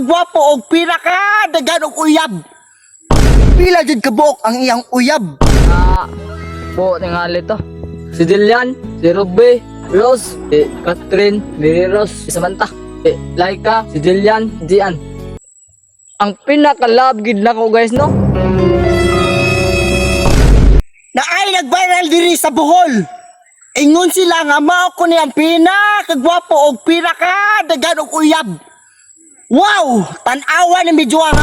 kagwapo og pila ka dagan og uyab. Pila jud kabuok ang iyang uyab. Po tingali to. Si Dilian, si Ruby, Rose, si Catherine, Mary Rose, si Samantha, si Laika, si Dilian, Dian. Ang pinaka-love gid nako guys no. Na ay nag-viral diri sa Bohol. Ingon sila nga mao ko ni ang pinakagwapo og pila ka dagan og uyab. Wow! Tan-awa ni medyo ha.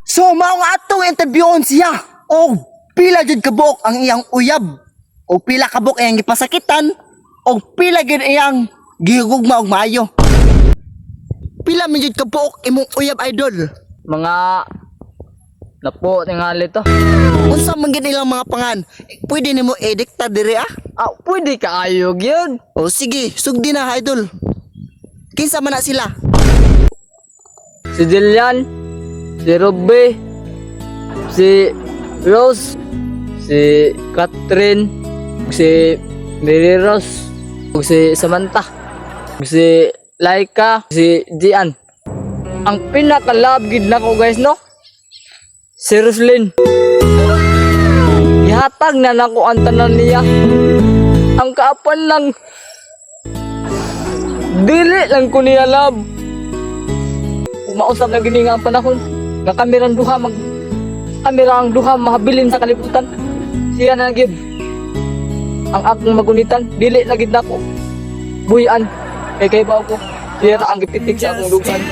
So mao nga atong interviewon siya. Og pila jud kabuok ang iyang uyab. Og pila kabuok iyang gipasakitan. Og pila gid iyang gihugma og maayo. Pila man jud kabuok imong uyab idol. Mga napo tingali to. Unsa man gid ilang mga pangan? Pwede nimo edikta diri ah? Pwede ka ayog yun. O sige, sugdi na idol. Kinsa man na sila? Si Dilian, si Ruby, si Rose, si Catherine, si Mary Rose, si Samantha, si Laika, si Dian. Ang pinaka-love gid nako guys no. Si Roslyn. Ihatag na nako ang tanan niya. Ang kaapan lang. Dili lang ko niya love. Umausap na gini nga ang panahon. Nga kamerang duha kamerang duha mahabilin sa kalibutan. Siya na gid. Ang akong magunitan, dili na gid nako. Buyan, kay ba ako. Siya ra ang gipitik sa akong lugan.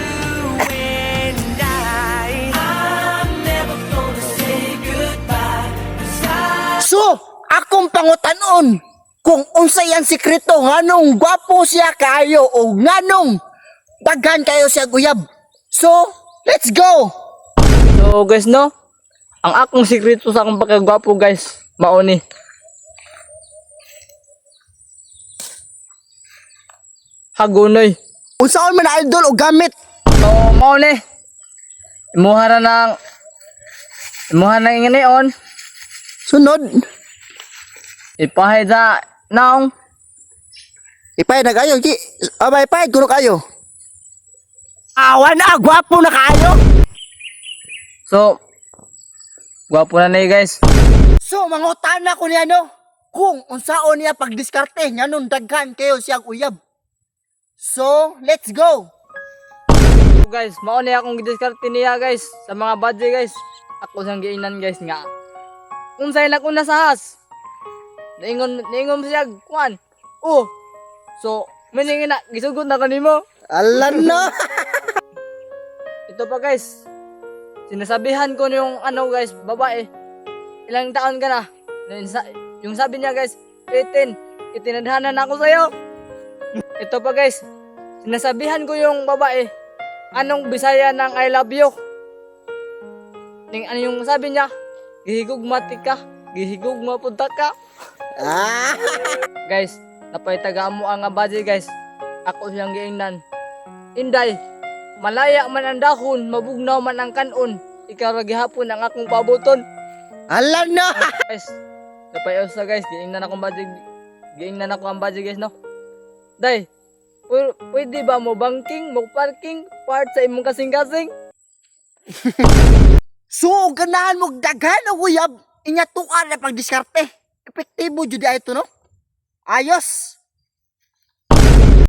So, akong pangutanon kung unsay ang sikreto nganong gwapo siya kayo o nganong daghan kayo siya guyab. So, let's go. So guys no, ang akong sikreto sa akong pagkagwapo guys, mao ni. Hagunoy. Unsaon man idol o gamit? So mao ni. Imuha na inginion. Sunod. Ipahid sa naong. Ipay na kayo, ki. Abay pay kuno kayo. Awan na, gwapo na kayo. So gwapo na ni guys. So, mangutana ko niya no, kung unsaon niya pagdiskarte nganong daghan kayo siyang uyab. So, let's go. So guys, mao ni akong gidiskarte niya guys sa mga budget guys. Ako siyang giinan guys nga. Unsay lang una sa has. Naingon siya kuan. Oh. So, maningin na gisugod na kanimo. Alan na. Ito pa guys. Sinasabihan ko yung ano guys, babae. Ilang taon ka na? Yung sabi niya guys, 18. Itinadhanan ako sa'yo. Ito pa guys. Sinasabihan ko yung babae. Anong Bisaya ng I love you? Ano yung sabi niya? Gihigugmati ka. Gihigugma punta ka. Guys, napaytaga mo ang budget guys. Ako siyang giingnan. Inday, malaya man ang dahon, mabugnaw man ang kanon. Ikaw ra gihapon ang akong pabuton. Alan na. Guys, napayaw sa guys, giingnan akong budget. Giingnan ako ang budget guys no. Day, pwede ba mo banking, mo parking, part sa imong kasing-kasing? So, ganahan mo daghan o uyab. Inya tukan na pagdiskarte. Epektibo jud ito no. Ayos.